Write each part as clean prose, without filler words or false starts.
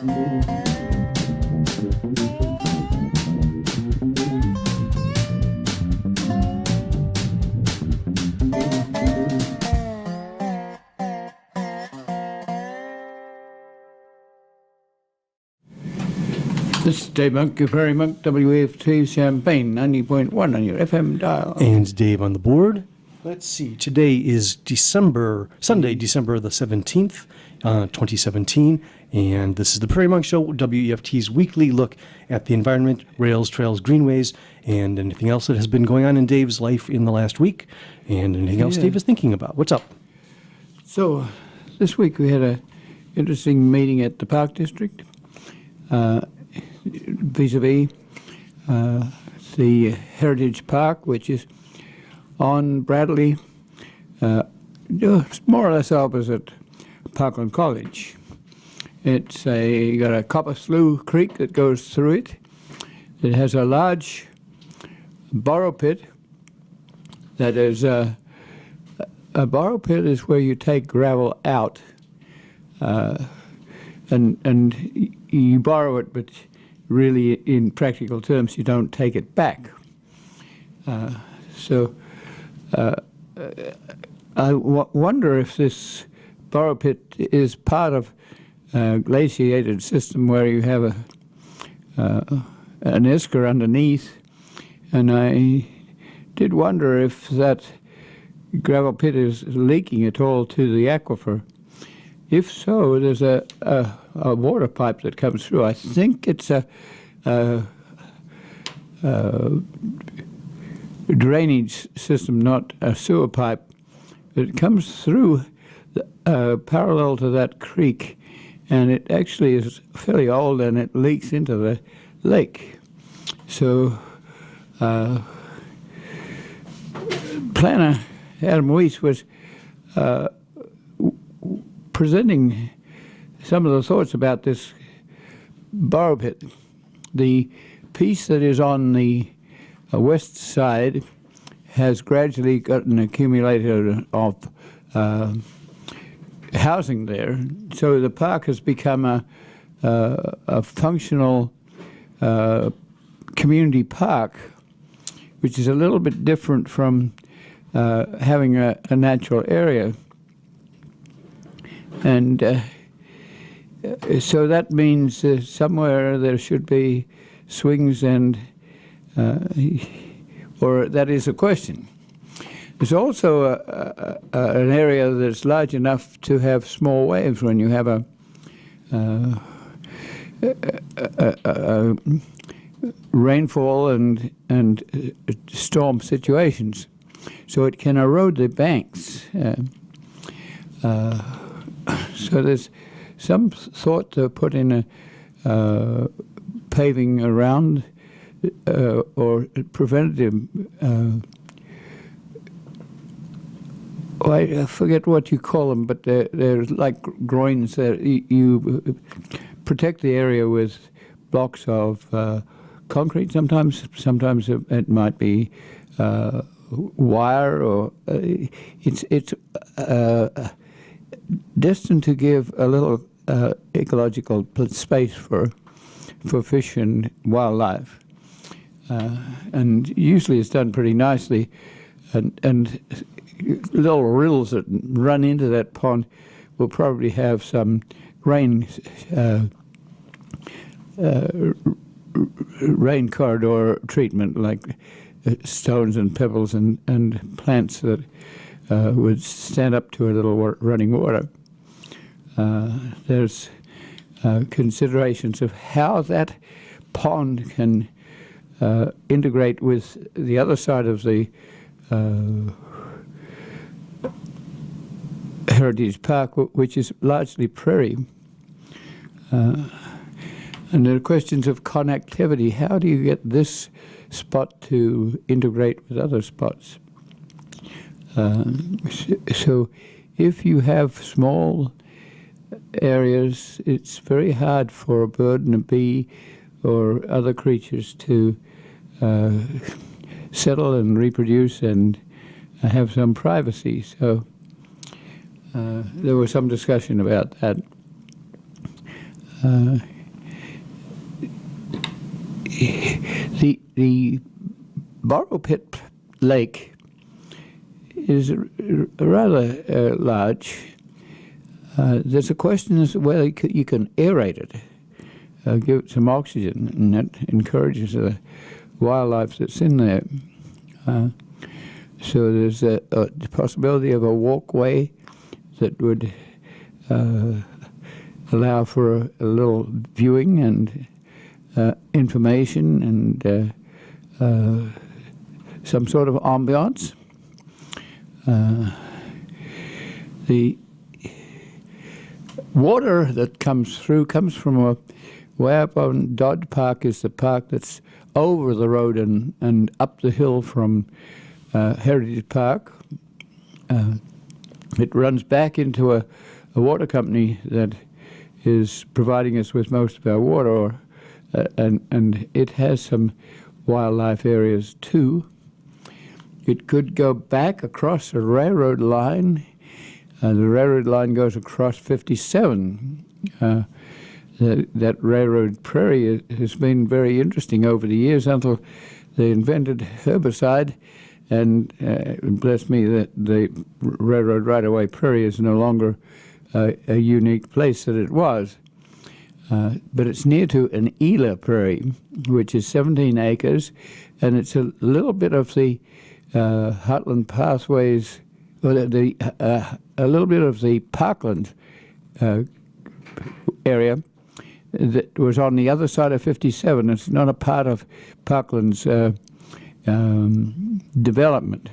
This is Dave Monk, your Prairie Monk, WAFT Champaign, 90.1 on your FM dial. And Dave on the board. Let's see, today is Sunday, December the 17th, 2017, and this is the Prairie Monk Show, WEFT's weekly look at the environment, rails, trails, greenways, and anything else that has been going on in Dave's life in the last week, and anything else Dave is thinking about. What's up? So, this week we had an interesting meeting at the Park District, vis-a-vis the Heritage Park, which is on Bradley, more or less opposite Parkland College. It's you got a copper slough creek that goes through it. It has a large borrow pit. That is a borrow pit is where you take gravel out, and you borrow it, but really, in practical terms, you don't take it back. I wonder if this borrow pit is part of a glaciated system where you have an esker underneath, and I did wonder if that gravel pit is leaking at all to the aquifer. If so, there's a water pipe that comes through. I think it's a drainage system, not a sewer pipe. It comes through parallel to that creek, and it actually is fairly old, and it leaks into the lake. So planner Adam Weiss was presenting some of the thoughts about this borrow pit. The piece that is on the west side has gradually got an accumulator of housing there, so the park has become a functional community park, which is a little bit different from having a natural area. And so that means somewhere there should be swings and, or that is a question. There's also an area that's large enough to have small waves when you have a rainfall and storm situations. So it can erode the banks. So there's some thought to put in a paving around or preventative. I forget what you call them, but they're like groins that you protect the area with blocks of concrete. Sometimes it might be wire, or it's destined to give a little ecological space for fish and wildlife, and usually it's done pretty nicely, and little rills that run into that pond will probably have some rain corridor treatment, like stones and pebbles and plants that would stand up to a little running water. There's considerations of how that pond can integrate with the other side of the Heritage Park, which is largely prairie. And there are questions of connectivity. How do you get this spot to integrate with other spots? So if you have small areas, it's very hard for a bird and a bee or other creatures to settle and reproduce and have some privacy. So there was some discussion about that. The Borrow Pit Lake is rather large. There's a question as to whether you can aerate it, give it some oxygen, and that encourages the wildlife that's in there. So there's a possibility of a walkway that would allow for a little viewing and information and some sort of ambiance. The water that comes through comes from way up on Dodd Park is the park that's over the road and up the hill from Heritage Park. It runs back into a water company that is providing us with most of our water, and it has some wildlife areas too. It could go back across a railroad line. The railroad line goes across 57. That railroad prairie has been very interesting over the years until they invented herbicide, and bless me, the railroad right-of-way prairie is no longer a unique place that it was. But it's near to an Elah prairie, which is 17 acres, and it's a little bit of the Heartland Pathways, or a little bit of the Parkland area that was on the other side of 57. It's not a part of Parkland's development,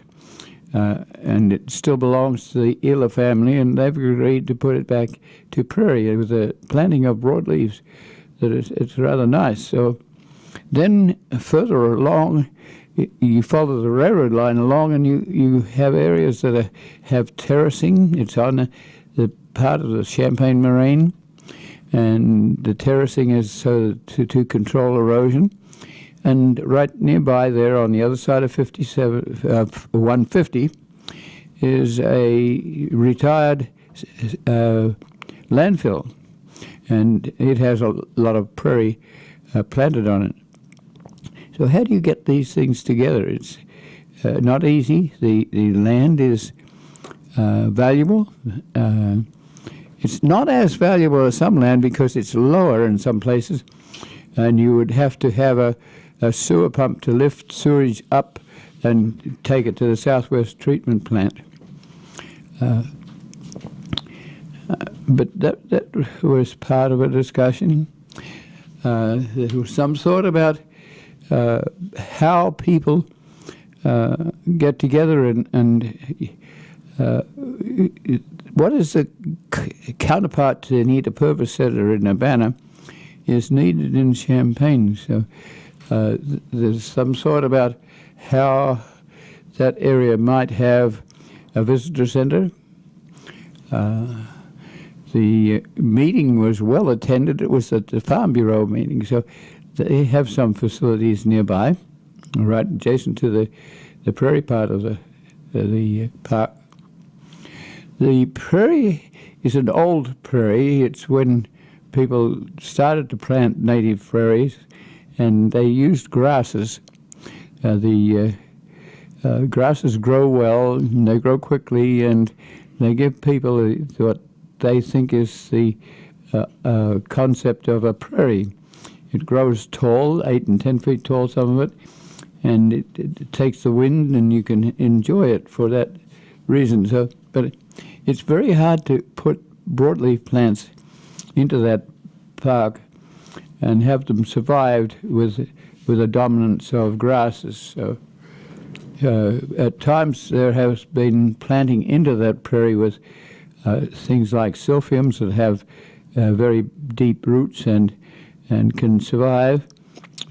and it still belongs to the Elah family, and they've agreed to put it back to prairie with a planting of broadleaves. That it's rather nice. So then further along, you follow the railroad line along, and you have areas that have terracing. It's on the part of the Champagne Moraine, and the terracing is so to control erosion. And right nearby there on the other side of 150 is a retired landfill, and it has a lot of prairie planted on it. So how do you get these things together? It's not easy. The land is valuable. It's not as valuable as some land because it's lower in some places, and you would have to have a sewer pump to lift sewage up and take it to the Southwest Treatment Plant. But that was part of a discussion. There was some thought about how people get together and what is the counterpart to the Anita Purvis Center in Urbana is needed in Champaign. So there's some thought about how that area might have a visitor center. The meeting was well attended. It was at the Farm Bureau meeting, so they have some facilities nearby, right adjacent to the prairie part of the park. The prairie is an old prairie. It's when people started to plant native prairies, and they used grasses. The grasses grow well, and they grow quickly, and they give people what they think is the concept of a prairie. It grows tall, 8 and 10 feet tall, some of it, and it takes the wind, and you can enjoy it for that reason. So, but it's very hard to put broadleaf plants into that park and have them survived with a dominance of grasses. So at times there has been planting into that prairie with things like silphiums that have very deep roots and can survive.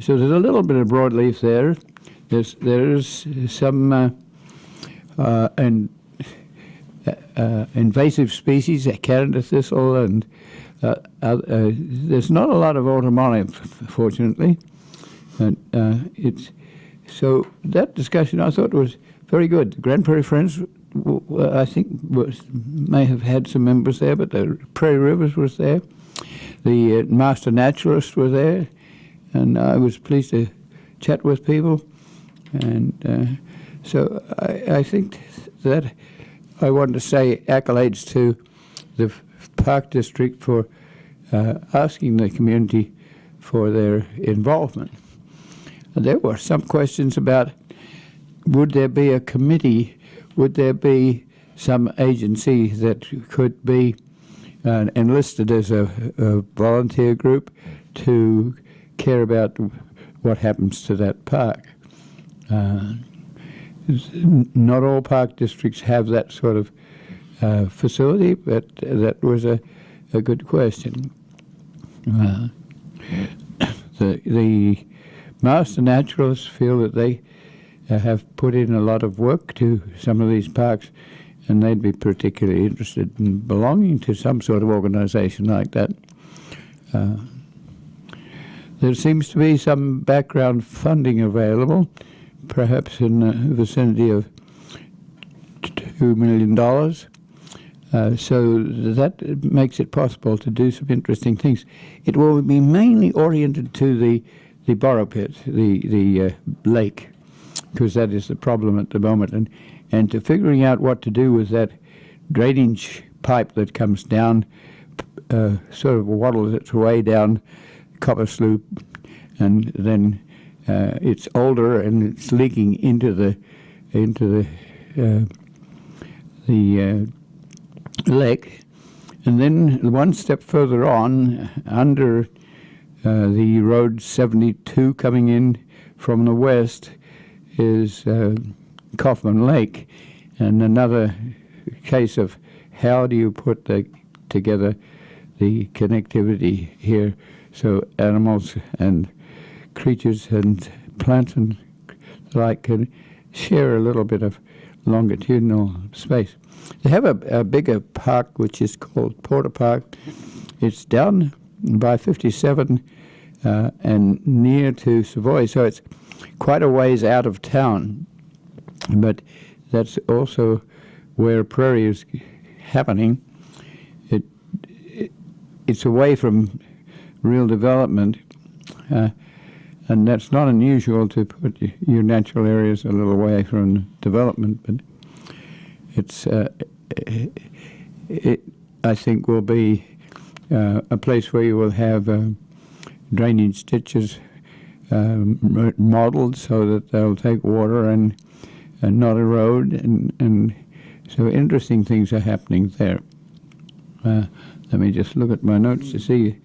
So there's a little bit of broadleaf there. There's some invasive species, Canada thistle, and there's not a lot of autumn olive, fortunately. And so that discussion I thought was very good. The Grand Prairie Friends, I think, may have had some members there, but the Prairie Rivers was there. The master naturalists were there, and I was pleased to chat with people. And so I think that I want to say accolades to the Park District for asking the community for their involvement. And there were some questions about, would there be a committee, would there be some agency that could be enlisted as a volunteer group to care about what happens to that park. Not all park districts have that sort of facility, but that was a good question. The master naturalists feel that they have put in a lot of work to some of these parks, and they'd be particularly interested in belonging to some sort of organization like that. There seems to be some background funding available, perhaps in the vicinity of $2 million. So that makes it possible to do some interesting things. It will be mainly oriented to the borrow pit, the lake, because that is the problem at the moment, and to figuring out what to do with that drainage pipe that comes down, sort of waddles its way down Copper Slough, and then it's older and it's leaking into the lake, and then one step further on, under the road 72 coming in from the west, is Kaufman Lake, and another case of how do you put together the connectivity here so animals and creatures and plants and the like can share a little bit of longitudinal space. They have a bigger park which is called Porter Park. It's down by 57 and near to Savoy, so it's quite a ways out of town, but that's also where Prairie is happening. It's away from real development, and that's not unusual to put your natural areas a little away from development, but it's I think will be a place where you will have drainage ditches modeled so that they'll take water and not erode, and so interesting things are happening there. Let me just look at my notes to see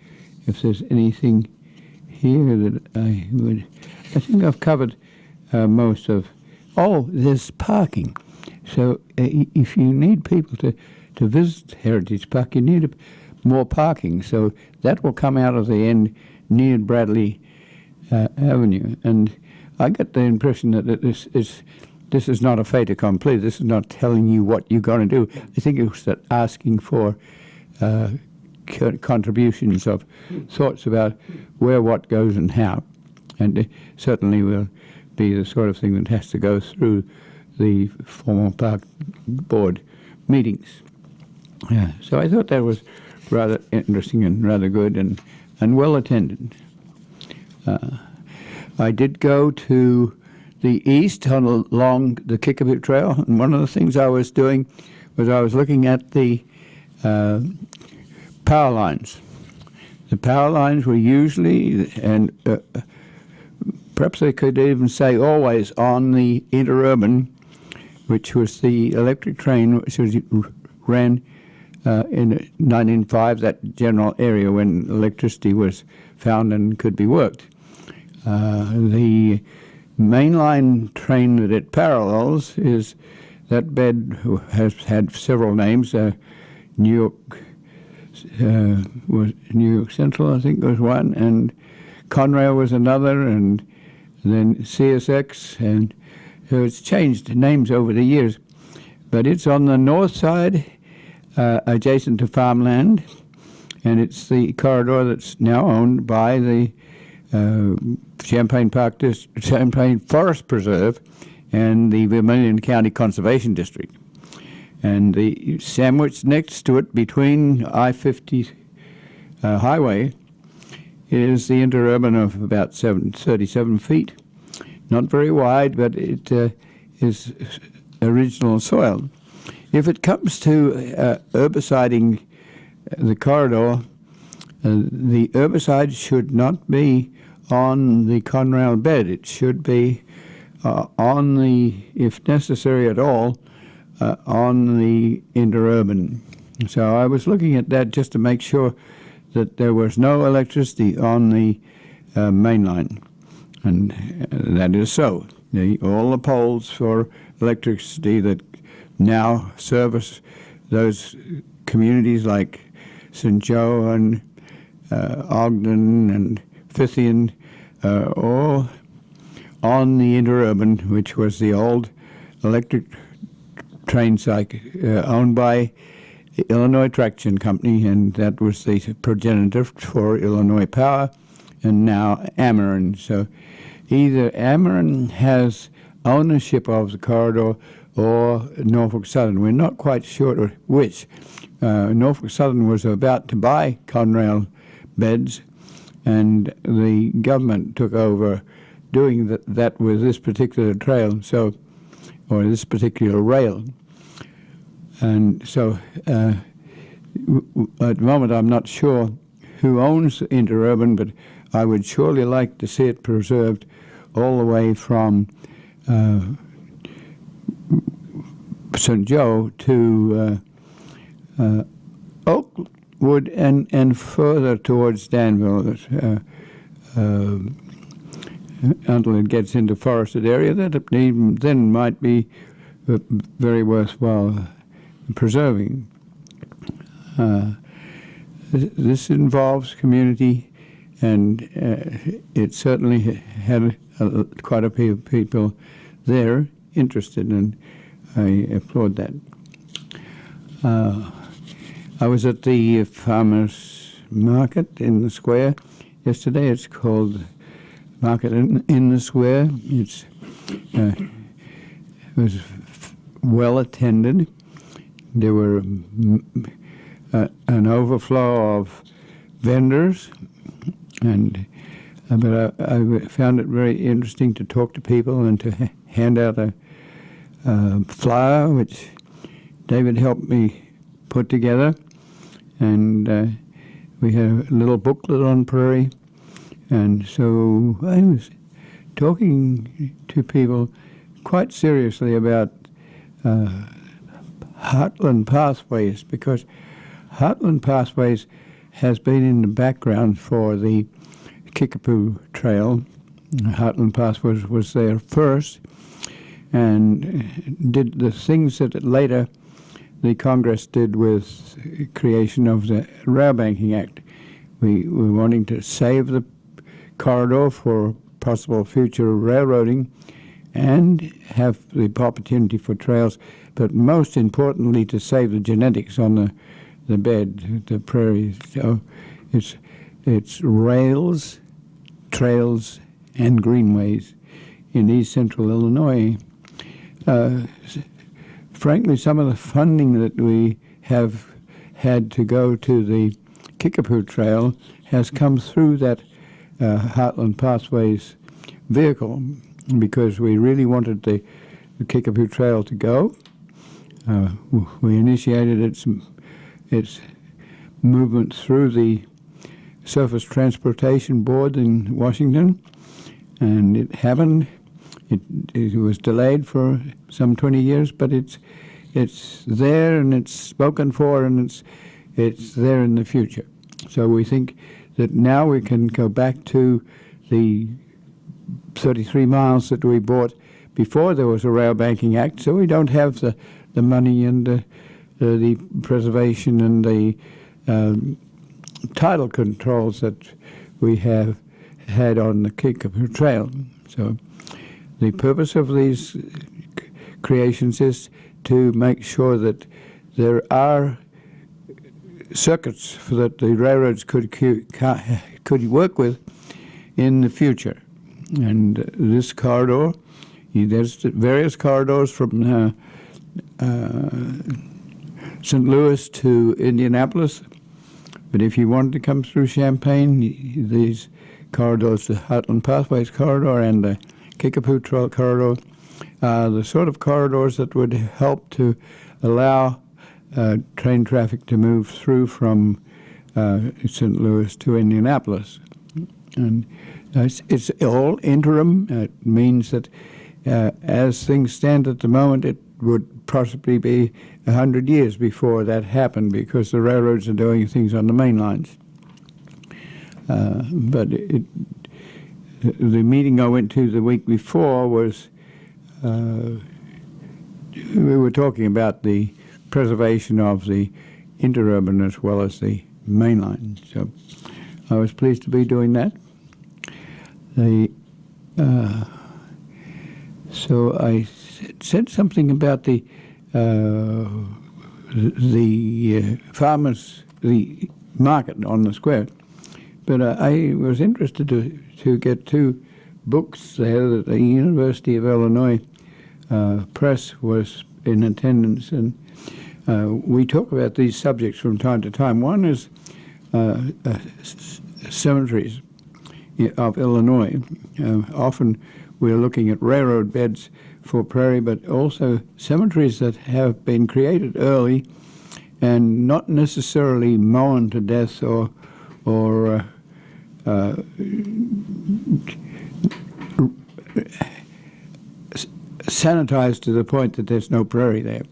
if there's anything here that I think I've covered most of. Oh, there's parking. So if you need people to visit Heritage Park, you need more parking. So that will come out of the end near Bradley Avenue. And I get the impression that this is not a fait accompli. This is not telling you what you're going to do. I think it's that asking for contributions of thoughts about where what goes and how. And it certainly will be the sort of thing that has to go through the formal park board meetings. Yeah, so I thought that was rather interesting and rather good and well attended. I did go to the east along the Kickapoo Trail, and one of the things I was doing was I was looking at the power lines. The power lines were usually, and perhaps I could even say always, on the interurban, which was the electric train which ran in 1905, that general area when electricity was found and could be worked. The mainline train that it parallels is that bed has had several names. New York Central, I think, was one, and Conrail was another, and then CSX, and so it's changed names over the years. But it's on the north side, adjacent to farmland, and it's the corridor that's now owned by the Champaign Forest Preserve and the Vermilion County Conservation District. And the sandwich next to it between I-50 highway is the interurban of about 37 feet. Not very wide, but it is original soil. If it comes to herbiciding the corridor, the herbicide should not be on the conrail bed. It should be on the, if necessary at all, on the interurban. So I was looking at that just to make sure that there was no electricity on the main line, and that is so. All the poles for electricity that now service those communities like St. Joe and Ogden and Fithian, all on the interurban, which was the old electric train cycle owned by the Illinois Traction Company, and that was the progenitor for Illinois Power, and now Ameren. So either Ameren has ownership of the corridor or Norfolk Southern. We're not quite sure which. Norfolk Southern was about to buy Conrail beds, and the government took over doing that with this particular trail, so, or this particular rail. And so at the moment I'm not sure who owns interurban, but I would surely like to see it preserved all the way from St. Joe to Oakwood and further towards Danville until it gets into forested area. That then might be very worthwhile preserving. This involves community, and it certainly had quite a few people there interested, and I applaud that. I was at the farmers market in the square yesterday. It's called Market in the Square. It was well attended. There were an overflow of vendors, and but I found it very interesting to talk to people and to hand out a flyer, which David helped me put together, and we had a little booklet on Prairie, and so I was talking to people quite seriously about Heartland Pathways, because Heartland Pathways has been in the background for the Kickapoo Trail. Heartland Pathways was there first and did the things that later the Congress did with creation of the Rail Banking Act. We were wanting to save the corridor for possible future railroading and have the opportunity for trails, but most importantly to save the genetics on the bed, the prairies. So it's rails, trails, and greenways in East Central Illinois. Frankly, some of the funding that we have had to go to the Kickapoo Trail has come through that Heartland Pathways vehicle, because we really wanted the Kickapoo Trail to go. We initiated its movement through the Surface Transportation Board in Washington, and it happened. It was delayed for some 20 years, but it's there, and it's spoken for, and it's there in the future. So we think that now we can go back to the 33 miles that we bought before there was a Rail Banking Act, so we don't have the money and the preservation and the tidal controls that we have had on the Kickapoo Trail. So the purpose of these creations is to make sure that there are circuits that the railroads could work with in the future. And this corridor, there's various corridors from St. Louis to Indianapolis, But if you wanted to come through Champaign, these corridors, the Heartland Pathways Corridor and the Kickapoo Trail Corridor, the sort of corridors that would help to allow train traffic to move through from St. Louis to Indianapolis. And it's all interim. It means that as things stand at the moment, it would possibly be 100 years before that happened because the railroads are doing things on the main lines. But the meeting I went to the week before was, we were talking about the preservation of the interurban as well as the main line. So I was pleased to be doing that. So I said something about the farmers, the market on the square. But I was interested to get 2 books there that the University of Illinois Press was in attendance, and we talk about these subjects from time to time. One is cemeteries of Illinois. Often we're looking at railroad beds for prairie, but also cemeteries that have been created early and not necessarily mown to death or sanitized to the point that there's no prairie there.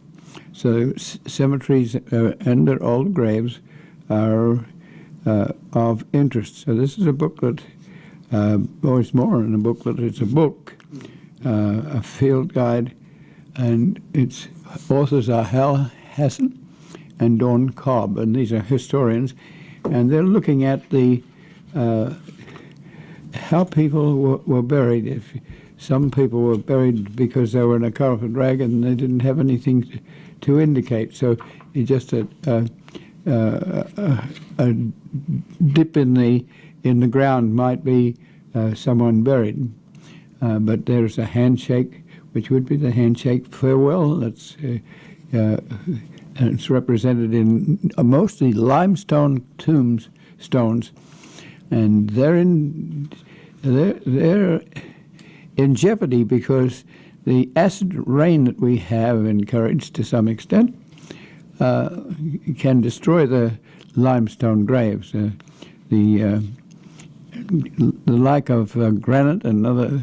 So cemeteries and their old graves are of interest. So this is a booklet, it's more than a booklet, it's a book, a field guide, and its authors are Hal Hassan and Dawn Cobb, and these are historians, and they're looking at the how people were buried. If some people were buried because they were in a carpet rag and they didn't have anything to indicate, so it's just a dip in the ground might be someone buried. But there's a handshake, which would be the handshake farewell. That's it's represented in mostly limestone stones, and they're in jeopardy because the acid rain that we have encouraged to some extent can destroy the limestone graves. The like of granite and other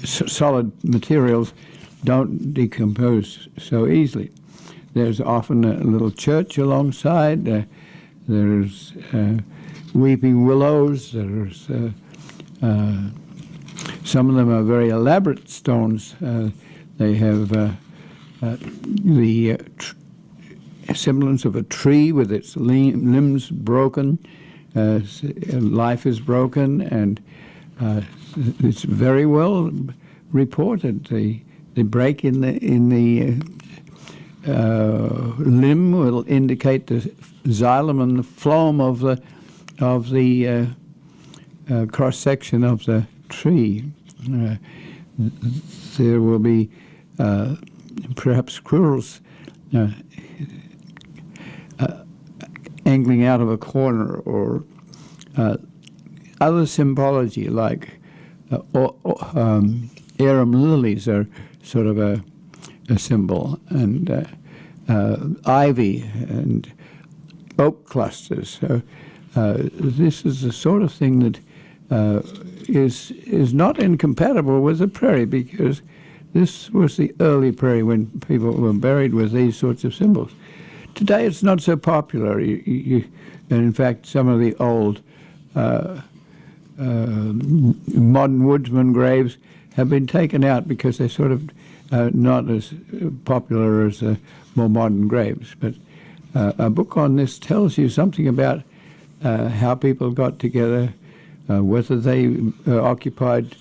solid materials don't decompose so easily. There's often a little church alongside. There's weeping willows. There's some of them are very elaborate stones. They have the semblance of a tree with its limbs broken. Life is broken, and it's very well reported. The break in the limb will indicate the xylem and the phloem of the cross section of the tree. There will be perhaps squirrels angling out of a corner, or other symbology like arum lilies are sort of a symbol, and ivy and oak clusters. So this is the sort of thing that is not incompatible with the prairie, because this was the early prairie when people were buried with these sorts of symbols. Today it's not so popular. And in fact, some of the old modern woodsman graves have been taken out because they're sort of not as popular as more modern graves. But a book on this tells you something about how people got together, whether they occupied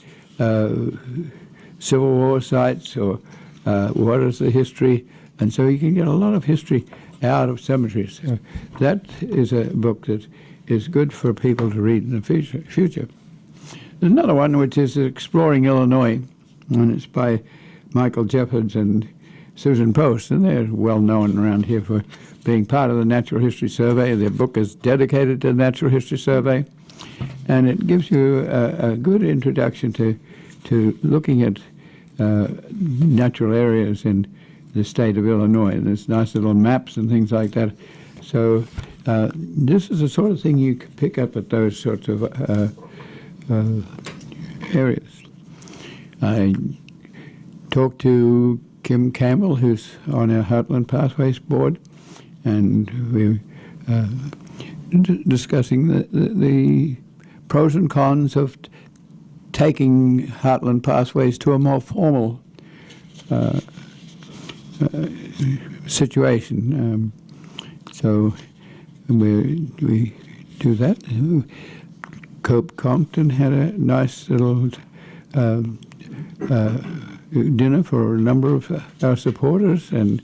Civil War sites, or what is the history. And so you can get a lot of history out of cemeteries. That is a book that is good for people to read in the future. There's another one which is Exploring Illinois, and it's by Michael Jeffords and Susan Post, and they're well known around here for being part of the Natural History Survey. Their book is dedicated to the Natural History Survey, and it gives you a good introduction to looking at natural areas in the state of Illinois. There's nice little maps and things like that. So this is the sort of thing you can pick up at those sorts of areas. I talked to Kim Campbell, who's on our Heartland Pathways board, and we discussing the pros and cons of taking Heartland Pathways to a more formal situation. So we do that. Cope Compton had a nice little dinner for a number of our supporters, and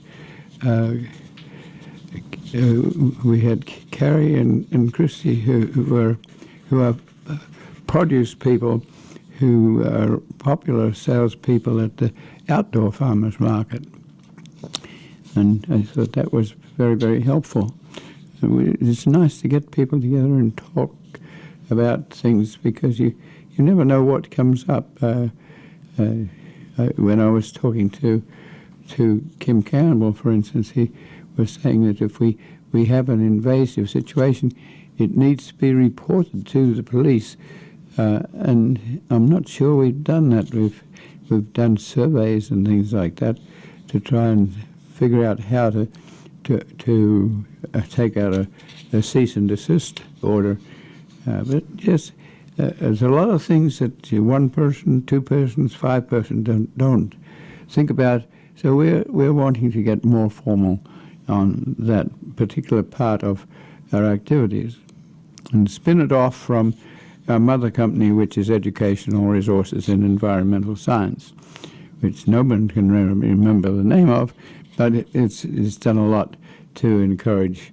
we had Carrie and Christy who are produce people who are popular salespeople at the outdoor farmers market. And I thought that was very, very helpful. It's nice to get people together and talk about things, because you never know what comes up. When I was talking to Kim Campbell, for instance, he was saying that if we have an invasive situation, it needs to be reported to the police. And I'm not sure we've done that. We've done surveys and things like that to try and figure out how to take out a cease and desist order. But yes, there's a lot of things that one person, two persons, five persons don't think about. So we're wanting to get more formal on that particular part of our activities and spin it off from our mother company, which is Educational Resources in Environmental Science, which no one can remember the name of, but it's done a lot to encourage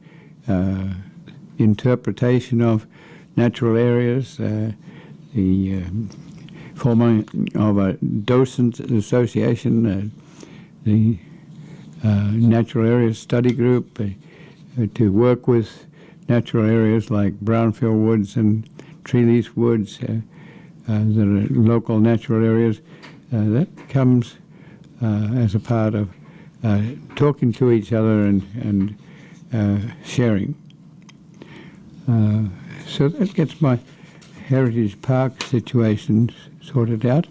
interpretation of natural areas, the forming of a docent association, the Natural Areas Study Group, to work with natural areas like brownfield woods and tree-leaf woods that are local natural areas. That comes as a part of talking to each other and sharing. So that gets my Heritage Park situation sorted out.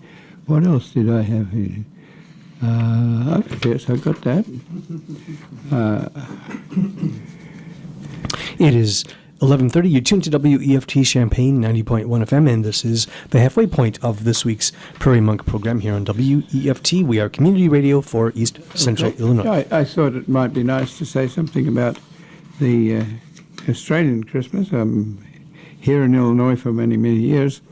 What else did I have here? I guess I got that. It is 11:30. You tune to WEFT Champaign 90.1 FM, and this is the halfway point of this week's Prairie Monk program here on WEFT. We are community radio for East Central Illinois. I thought it might be nice to say something about the Australian Christmas. I'm here in Illinois for many, many years,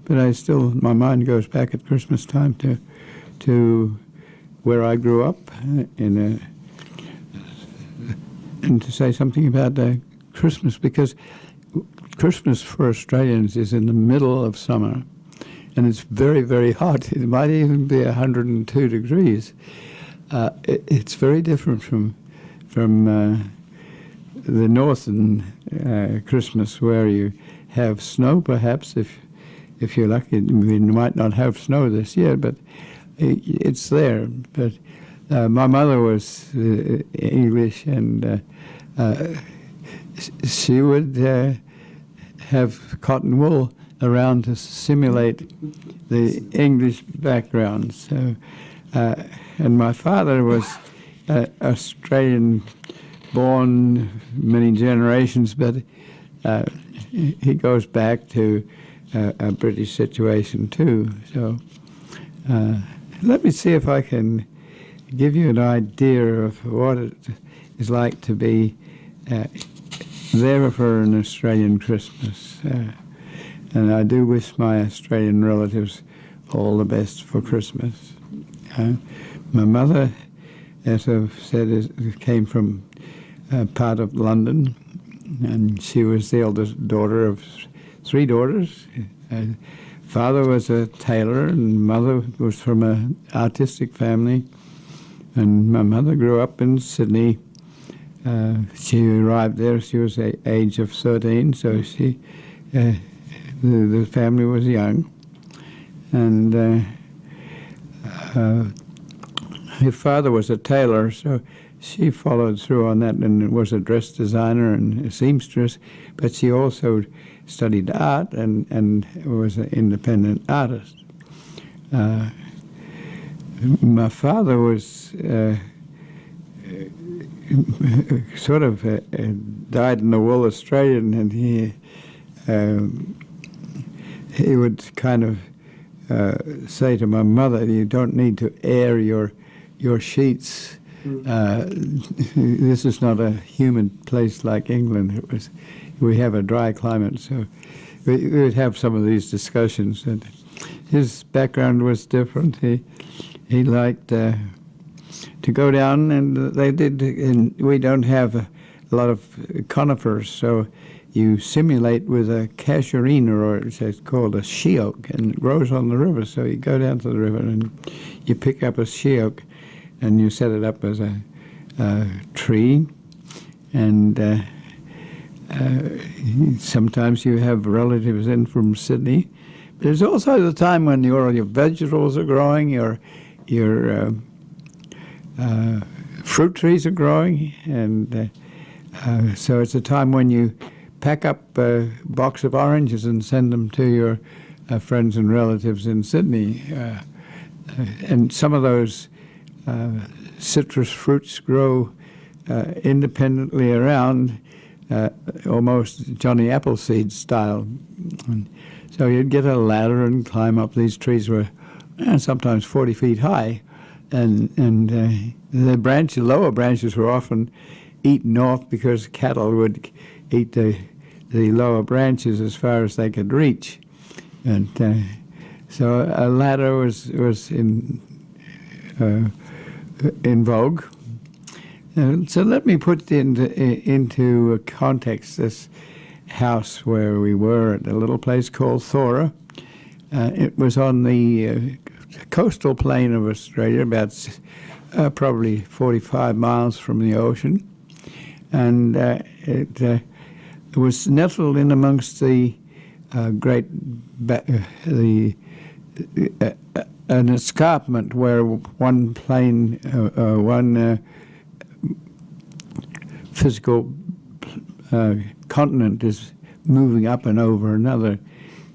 but my mind goes back at Christmas time to where I grew up, and to say something about Christmas, because Christmas for Australians is in the middle of summer, and it's very, very hot. It might even be 102 degrees. It's very different from the northern Christmas, where you have snow, perhaps, if you're lucky. We might not have snow this year, but it's there. But my mother was English, and she would have cotton wool around to simulate the English background. So, and my father was Australian-born many generations, but he goes back to a British situation too. So let me see if I can give you an idea of what it is like to be there for an Australian Christmas. And I do wish my Australian relatives all the best for Christmas. My mother, as I've said, came from part of London, and she was the eldest daughter of three daughters. Father was a tailor, and mother was from an artistic family. And my mother grew up in Sydney. She arrived there. She was the age of 13, so the family was young. And her father was a tailor, so she followed through on that and was a dress designer and a seamstress, but she also studied art and was an independent artist. My father was sort of dyed-in-the-wool Australian, and he would kind of say to my mother, "You don't need to air your sheets. This is not a humid place like England. We have a dry climate." So we would have some of these discussions. And his background was different. He liked to go down, and they did. And we don't have a lot of conifers, so you simulate with a casuarina, or it's called a she oak, and it grows on the river. So you go down to the river and you pick up a she oak, and you set it up as a tree, and sometimes you have relatives in from Sydney. But there's also the time when your vegetables are growing, your fruit trees are growing, and so it's a time when you pack up a box of oranges and send them to your friends and relatives in Sydney. And some of those citrus fruits grow independently around, almost Johnny Appleseed style. And so you'd get a ladder and climb up. These trees were sometimes 40 feet high, and the lower branches were often eaten off because cattle would eat the lower branches as far as they could reach. And so a ladder was in vogue. So let me put into context this house where we were at a little place called Thora. It was on the coastal plain of Australia, about probably 45 miles from the ocean. And it was nestled in amongst the an escarpment where one plane, one physical continent is moving up and over another,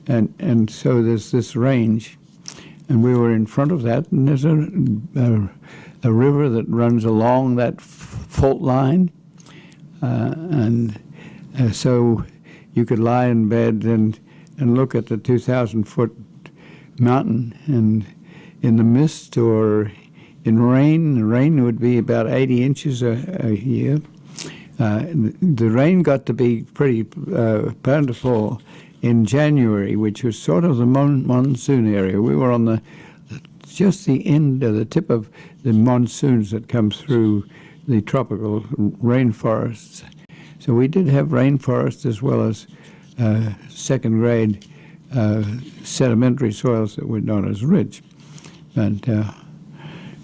and so there's this range, and we were in front of that, and there's a river that runs along that fault line, and so you could lie in bed and look at the 2,000-foot mountain, and in the mist or in rain, the rain would be about 80 inches a year. The rain got to be pretty plentiful in January, which was sort of the monsoon area. We were on just the end of the tip of the monsoons that come through the tropical rainforests. So we did have rainforests as well as second-grade sedimentary soils that were not as rich. But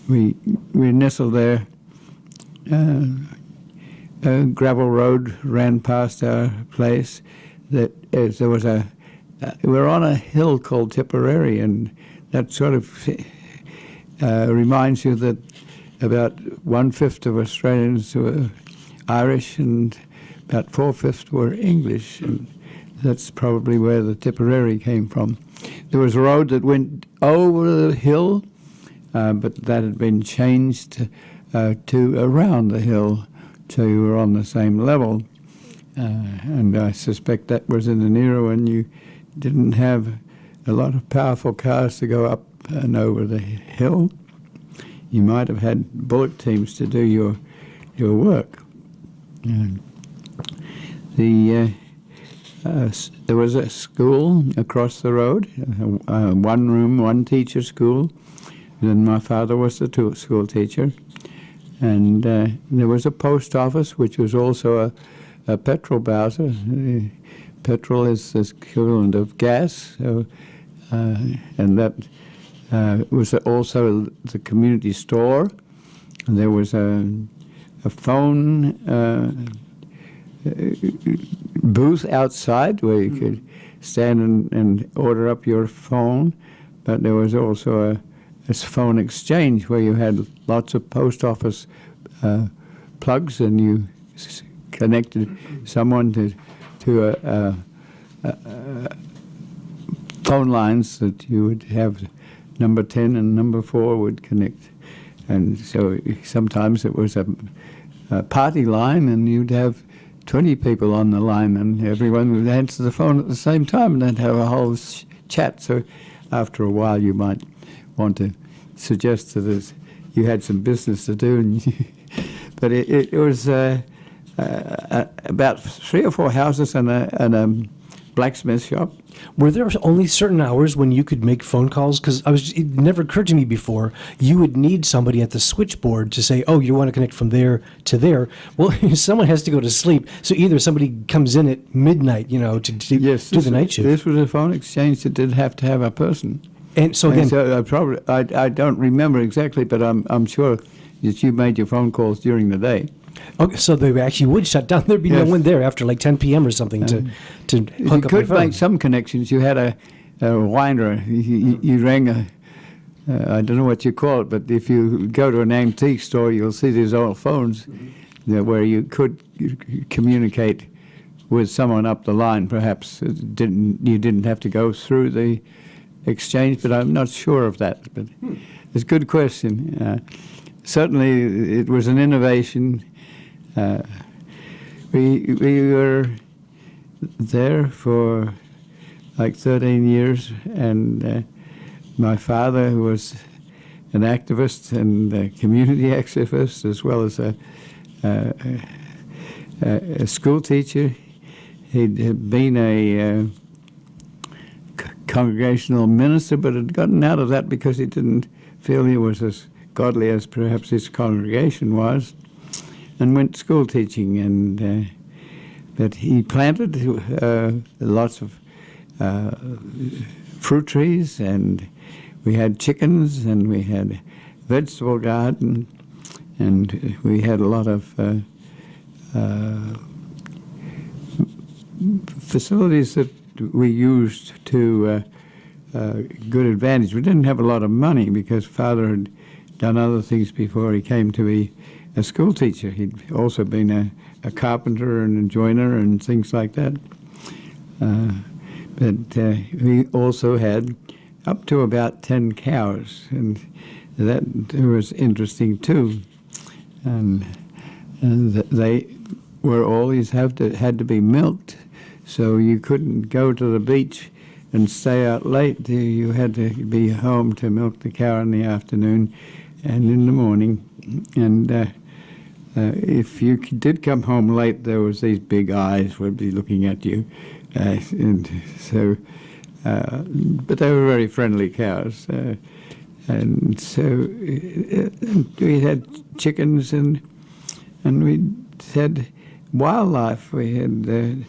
we nestled there. A gravel road ran past our place. There was we were on a hill called Tipperary, and that sort of reminds you that about 1/5 of Australians were Irish and about 4/5 were English, and that's probably where the Tipperary came from. There was a road that went over the hill, but that had been changed to around the hill, so you were on the same level. And I suspect that was in an era when you didn't have a lot of powerful cars to go up and over the hill. You might have had bullock teams to do your work. There was a school across the road, one room, one teacher school. Then my father was the school teacher. And there was a post office, which was also a petrol bowser. Petrol is the equivalent of gas, so, and that was also the community store. There was a phone booth outside where you could stand and order up your phone, but there was also a phone exchange where you had lots of post office plugs, and you connected someone to phone lines that you would have number 10 and number 4 would connect. And so sometimes it was a party line, and you'd have 20 people on the line, and everyone would answer the phone at the same time, and they'd have a whole chat. So after a while, you might want to suggest that you had some business to do. But it was about 3 or 4 houses and a blacksmith shop. Were there only certain hours when you could make phone calls? Because it never occurred to me before. You would need somebody at the switchboard to say, "Oh, you want to connect from there to there." Well, someone has to go to sleep, so either somebody comes in at midnight, to do the night shift. This was a phone exchange that did have to have a person. And so again, I don't remember exactly, but I'm sure that you made your phone calls during the day. okay, so they actually would shut down. There'd be no one there after like 10 p.m. or something to hook you up my could phone. make some connections. You had a winder. You rang I don't know what you call it, but if you go to an antique store, you'll see these old phones where you could communicate with someone up the line. Perhaps you didn't have to go through the exchange, but I'm not sure of that. But it's a good question. Certainly, it was an innovation. We were there for like 13 years, and my father, who was an activist and a community activist, as well as a school teacher, he'd been a congregational minister, but had gotten out of that because he didn't feel he was as godly as perhaps his congregation was, and went school teaching. And but he planted lots of fruit trees, and we had chickens, and we had vegetable garden, and we had a lot of facilities that we used to good advantage. We didn't have a lot of money because Father had done other things before he came to be a school teacher. He'd also been a carpenter and a joiner and things like that. But we also had up to about 10 cows, and that was interesting too. And they were always had to be milked, so you couldn't go to the beach and stay out late. You had to be home to milk the cow in the afternoon and in the morning. And if you did come home late, there was these big eyes would be looking at you. And so, but they were very friendly cows. And so we had chickens, and we had wildlife. We had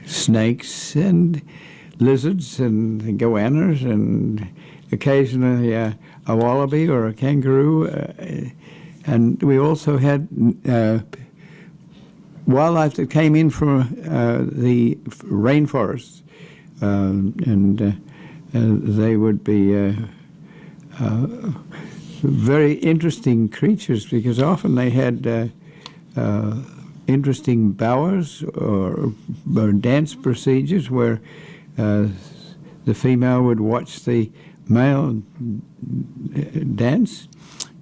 snakes and lizards and goannas, and occasionally a wallaby or a kangaroo. And we also had wildlife that came in from the rainforests, and they would be very interesting creatures, because often they had interesting bowers or dance procedures where the female would watch the male dance.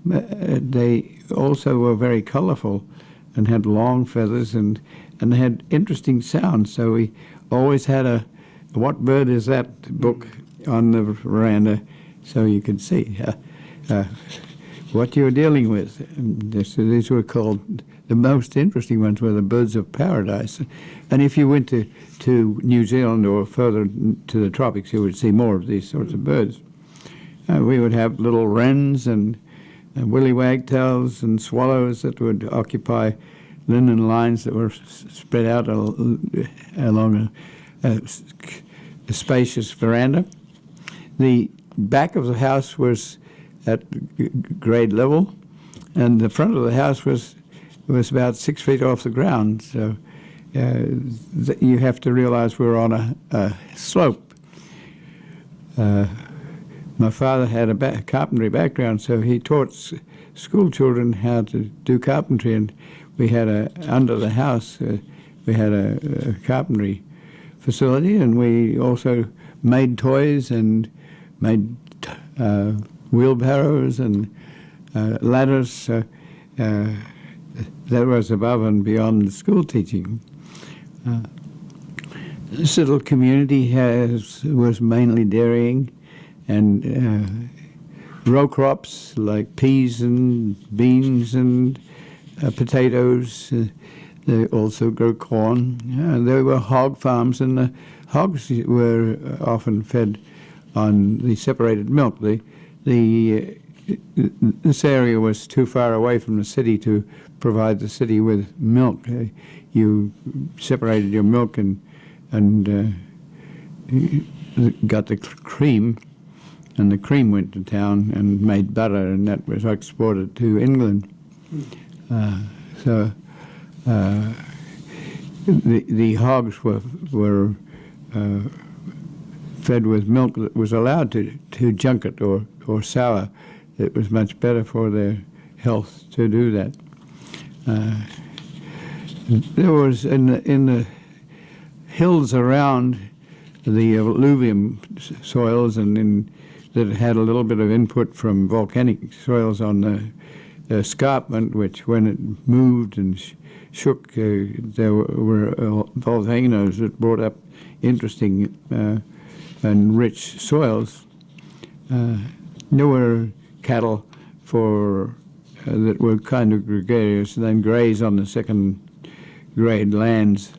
They also were very colorful and had long feathers, and they had interesting sounds. So we always had a "What bird is that?" book on the veranda, so you could see what you were dealing with. These were called, the most interesting ones were the birds of paradise. And if you went to New Zealand or further to the tropics, you would see more of these sorts of birds. We would have little wrens and willy wagtails and swallows that would occupy linen lines that were spread out along a spacious veranda. The back of the house was at grade level, and the front of the house was about 6 feet off the ground. So you have to realize we're on a slope. My father had a carpentry background, so he taught school children how to do carpentry, and we had under the house we had a carpentry facility, and we also made toys and made wheelbarrows and ladders. So that was above and beyond the school teaching. This little community was mainly dairying, and row crops like peas and beans and potatoes. They also grow corn. There were hog farms, and the hogs were often fed on the separated milk. This area was too far away from the city to provide the city with milk. You separated your milk and got the cream, and the cream went to town and made butter, and that was exported to England. The hogs were fed with milk that was allowed to junket or sour. It was much better for their health to do that. There was in the hills around the alluvium soils, and that had a little bit of input from volcanic soils on the escarpment, which when it moved and shook, there were volcanoes that brought up interesting and rich soils. There were cattle that were kind of gregarious, and then graze on the second grade lands,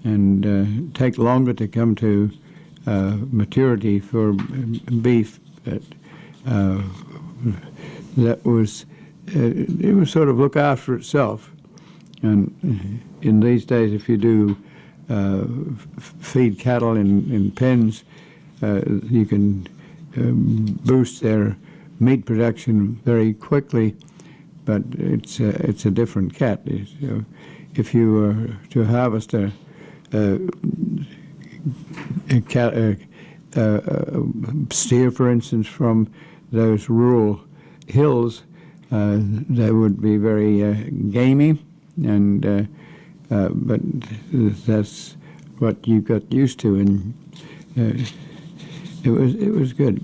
and take longer to come to maturity for beef. But it was sort of look after itself. And in these days, if you do feed cattle in pens, you can boost their meat production very quickly, but it's a different cat. If you were to harvest a steer, for instance, from those rural hills, they would be very gamey, and but that's what you got used to, and it was good.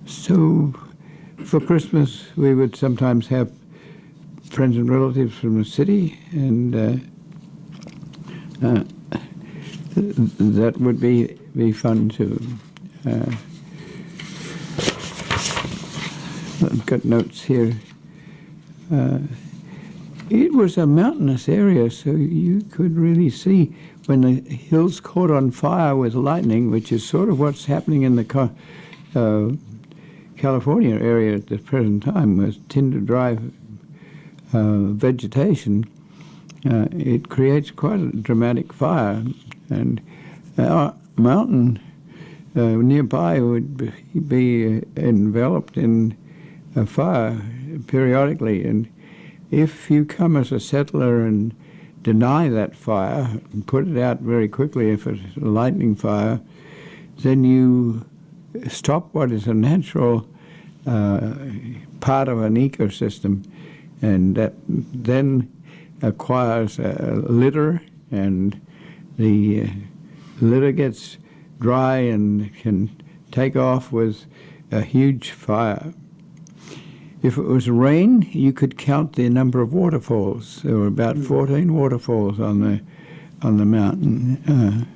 So for Christmas, we would sometimes have friends and relatives from the city, and that would be fun too. I've got notes here. It was a mountainous area, so you could really see when the hills caught on fire with lightning, which is sort of what's happening in the California area at the present time, with tinder dry vegetation. It creates quite a dramatic fire, and our mountain nearby would be enveloped in a fire periodically, and if you come as a settler and deny that fire and put it out very quickly, if it's a lightning fire, then you stop what is a natural part of an ecosystem, and that then acquires a litter, and the litter gets dry and can take off with a huge fire. If it was rain, you could count the number of waterfalls. There were about 14 waterfalls on the mountain.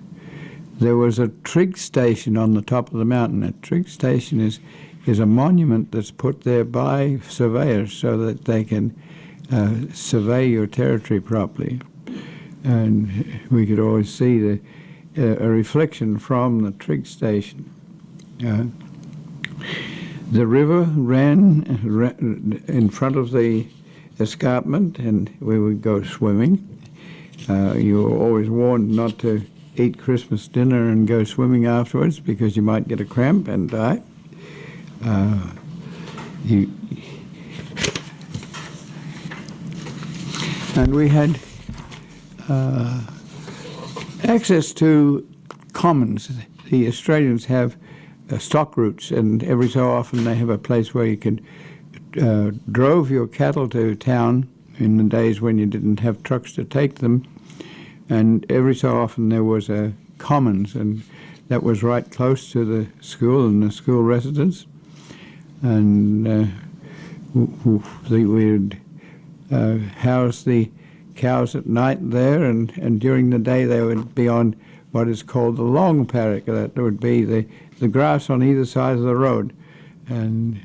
There was a trig station on the top of the mountain. A trig station is a monument that's put there by surveyors so that they can survey your territory properly. And we could always see a reflection from the trig station. The river ran in front of the escarpment, and we would go swimming. You were always warned not to eat Christmas dinner and go swimming afterwards because you might get a cramp and die. you, and we had access to commons. The Australians have stock routes, and every so often they have a place where you could drove your cattle to town in the days when you didn't have trucks to take them, and every so often there was a commons, and that was right close to the school and the school residence, and we would house the cows at night there, and during the day they would be on what is called the long paddock. That would be the grass on either side of the road, and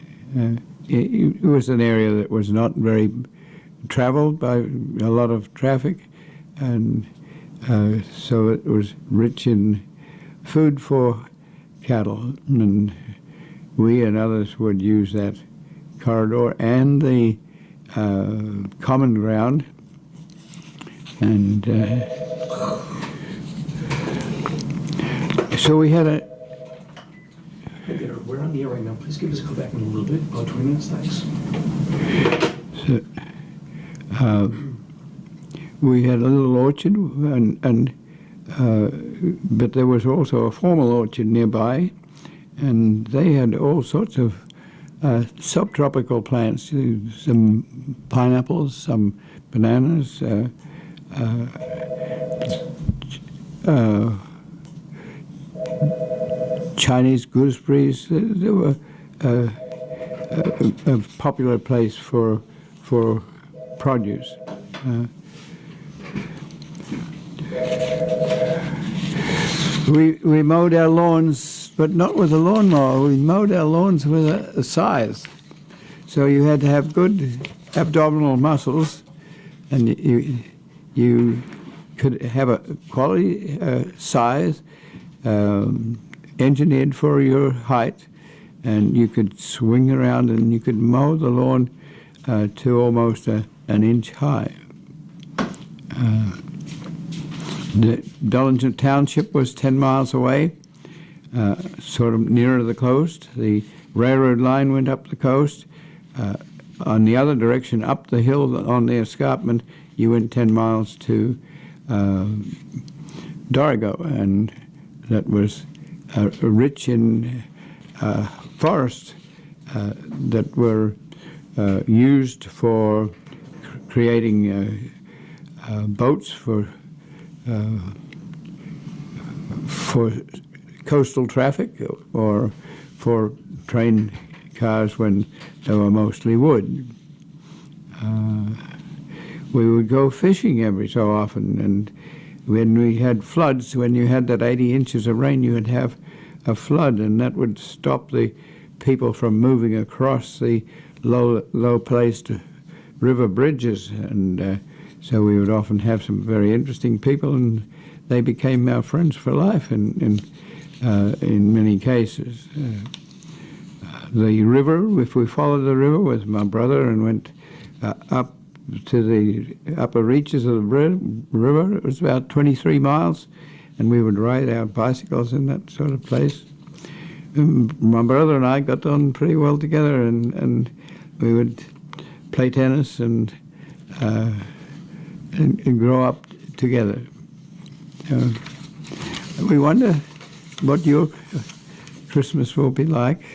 it was an area that was not very traveled by a lot of traffic, and so it was rich in food for cattle, and we and others would use that corridor and the common ground, and so we had a. Hey there, we're on the air right now. Please give us a call back in a little bit, about 20 minutes, thanks. So, we had a little orchard, but there was also a formal orchard nearby, and they had all sorts of subtropical plants, some pineapples, some bananas, Chinese gooseberries. They were a popular place for produce. We mowed our lawns, but not with a lawnmower. We mowed our lawns with a scythe. So you had to have good abdominal muscles, and you could have a quality scythe engineered for your height, and you could swing around and you could mow the lawn to almost an inch high. The Dullington Township was 10 miles away, sort of nearer the coast. The railroad line went up the coast. On the other direction, up the hill on the escarpment, you went 10 miles to Dorrigo, and that was rich in forests that were used for creating boats for coastal traffic or for train cars when they were mostly wood. We would go fishing every so often, and when we had floods, when you had that 80 inches of rain, you would have a flood, and that would stop the people from moving across the low-placed river bridges, and so we would often have some very interesting people, and they became our friends for life in many cases. The river, if we followed the river with my brother and went up to the upper reaches of the river, it was about 23 miles, and we would ride our bicycles in that sort of place. And my brother and I got on pretty well together, and we would play tennis and grow up together. We wonder what your Christmas will be like.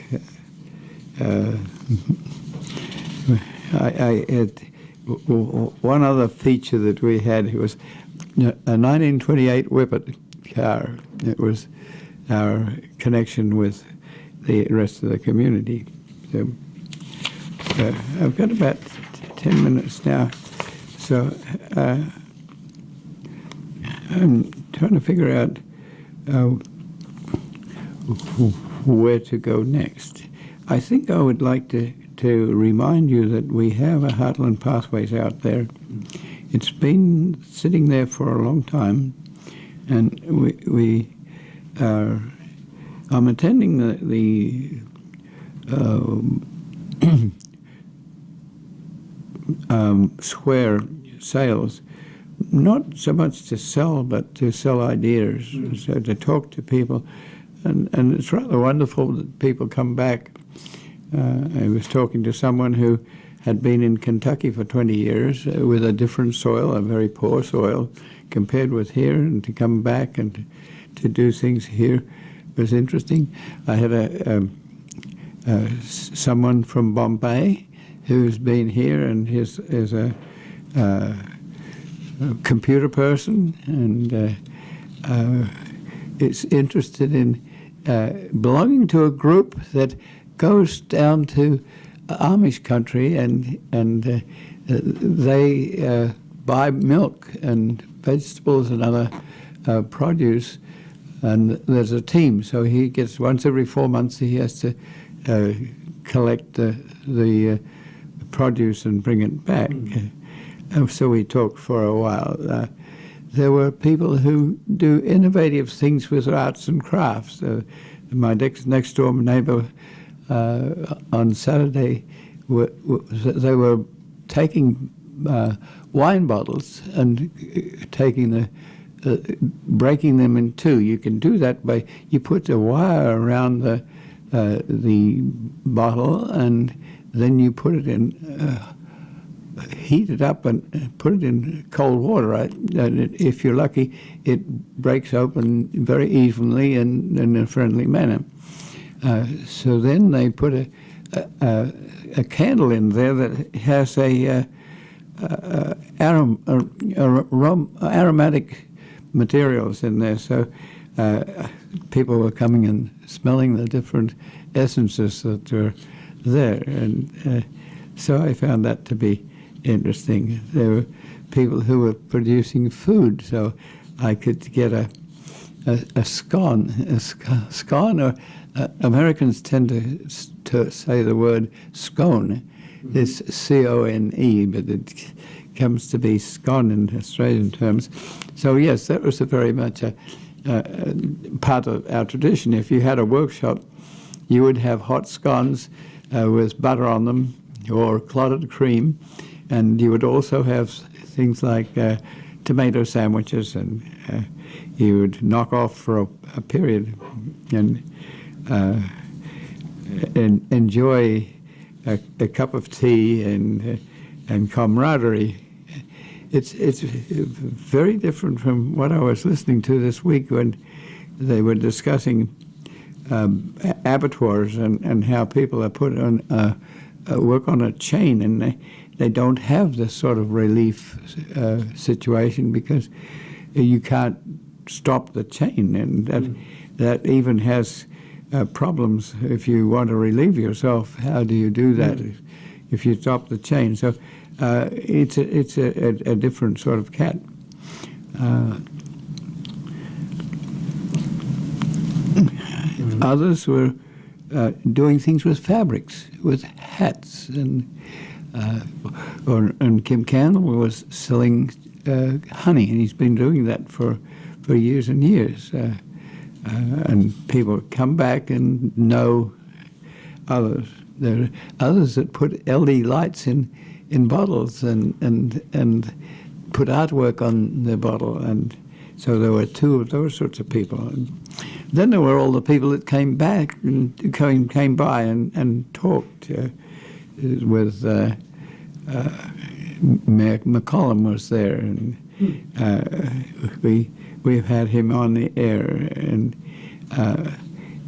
One other feature that we had was a 1928 Whippet car. It was our connection with the rest of the community. So I've got about 10 minutes now. So I'm trying to figure out where to go next. I think I would like to remind you that we have a Heartland Pathways out there. It's been sitting there for a long time, and I'm attending the square sales, not so much to sell, but to sell ideas, so to talk to people. And it's rather wonderful that people come back I was talking to someone who had been in Kentucky for 20 years with a different soil, a very poor soil, compared with here, and to come back and to do things here was interesting. I had someone from Bombay who's been here and is a computer person, and is interested in belonging to a group that goes down to Amish country, and they buy milk and vegetables and other produce, and there's a team. So he gets, once every 4 months, he has to collect the produce and bring it back. So we talked for a while. There were people who do innovative things with arts and crafts. My next door neighbor on Saturday, they were taking wine bottles and breaking them in two. You can do that by, you put a wire around the bottle, and then you put it in, heat it up and put it in cold water, right? And if you're lucky, it breaks open very evenly and in a friendly manner. So then they put a candle in there that has aromatic materials in there. So people were coming and smelling the different essences that were there, and so I found that to be interesting. There were people who were producing food, so I could get a scone. Scone, or Americans tend to say the word scone. It's C-O-N-E, but it comes to be scone in Australian terms. So yes, that was very much a part of our tradition. If you had a workshop, you would have hot scones with butter on them or clotted cream, and you would also have things like tomato sandwiches, and you would knock off for a period and enjoy a cup of tea and camaraderie. It's very different from what I was listening to this week when they were discussing abattoirs and how people are put on work on a chain, and they don't have this sort of relief situation because you can't stop the chain, and that even has problems if you want to relieve yourself. How do you do that if you stop the chain? So it's a different sort of cat. Others were doing things with fabrics, with hats, and Kim Candle was selling honey, and he's been doing that for years and years. And people come back and know others. There are others that put LED lights in bottles and put artwork on the bottle, and so there were two of those sorts of people. And then there were all the people that came back and came by and talked with Mayor McCollum was there, and we've had him on the air, and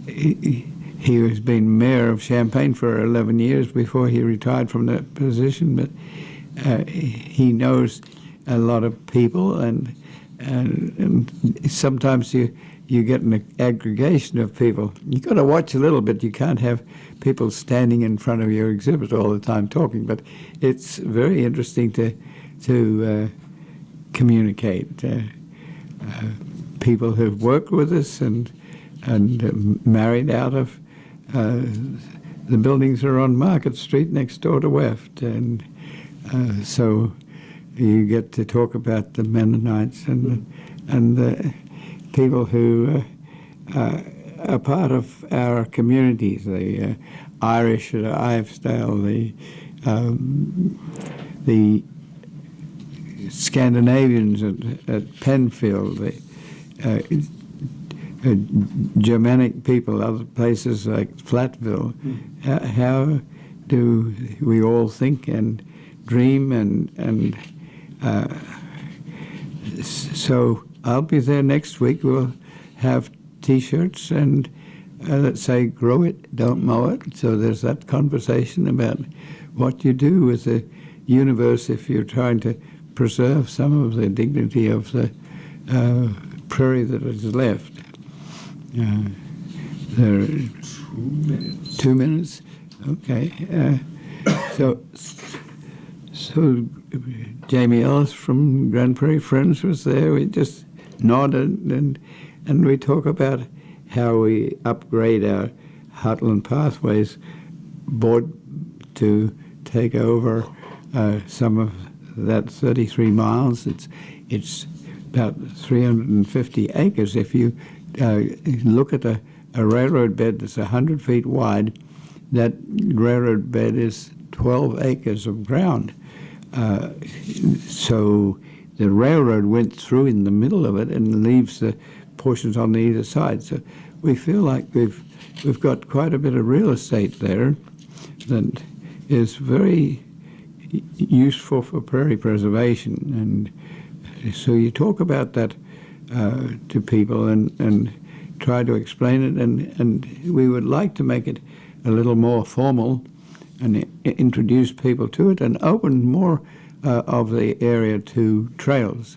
he has been mayor of Champaign for 11 years before he retired from that position, but he knows a lot of people, and sometimes you get an aggregation of people. You've got to watch a little bit. You can't have people standing in front of your exhibit all the time talking, but it's very interesting to communicate. People who've worked with us and married out of the buildings are on Market Street next door to Weft, and so you get to talk about the Mennonites and the people who are part of our communities, the Irish at Ivedale, the Scandinavians at Penfield, Germanic people, other places like Flatville. How do we all think and dream and so I'll be there next week. We'll have T-shirts and that say "Grow it, don't mow it." So there's that conversation about what you do with the universe if you're trying to preserve some of the dignity of the prairie that is left. There are 2 minutes. Okay. So Jamie Ellis from Grand Prairie Friends was there. We just nodded and we talk about how we upgrade our Heartland Pathways board to take over some of that 33 miles. It's about 350 acres. If you look at a railroad bed that's 100 feet wide, that railroad bed is 12 acres of ground. So the railroad went through in the middle of it and leaves the portions on either side. So we feel like we've got quite a bit of real estate there that is very useful for prairie preservation. And so you talk about that to people and try to explain it, and we would like to make it a little more formal and introduce people to it and open more of the area to trails.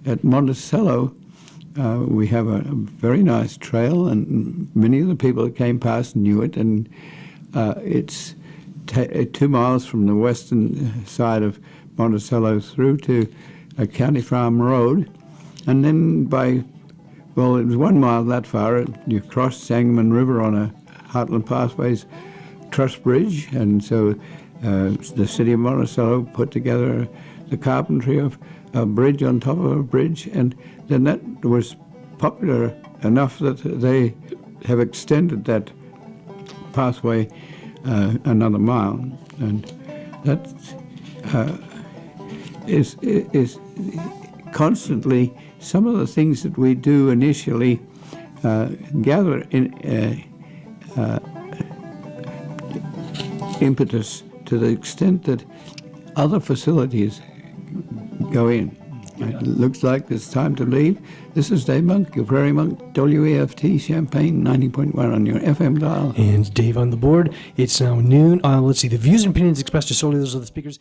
At Monticello, we have a very nice trail, and many of the people that came past knew it, and it's 2 miles from the western side of Monticello through to a County Farm Road, and then it was 1 mile that far. You cross Sangamon River on a Heartland Pathways truss bridge, and so the city of Monticello put together the carpentry of a bridge on top of a bridge, and then that was popular enough that they have extended that pathway another mile, and that is constantly some of the things that we do initially gather in impetus to the extent that other facilities go in. It looks like it's time to leave. This is Dave Monk, your Prairie Monk, WEFT Champaign 90.1 on your FM dial. And Dave on the board. It's now noon. Let's see. The views and opinions expressed are solely those of the speakers.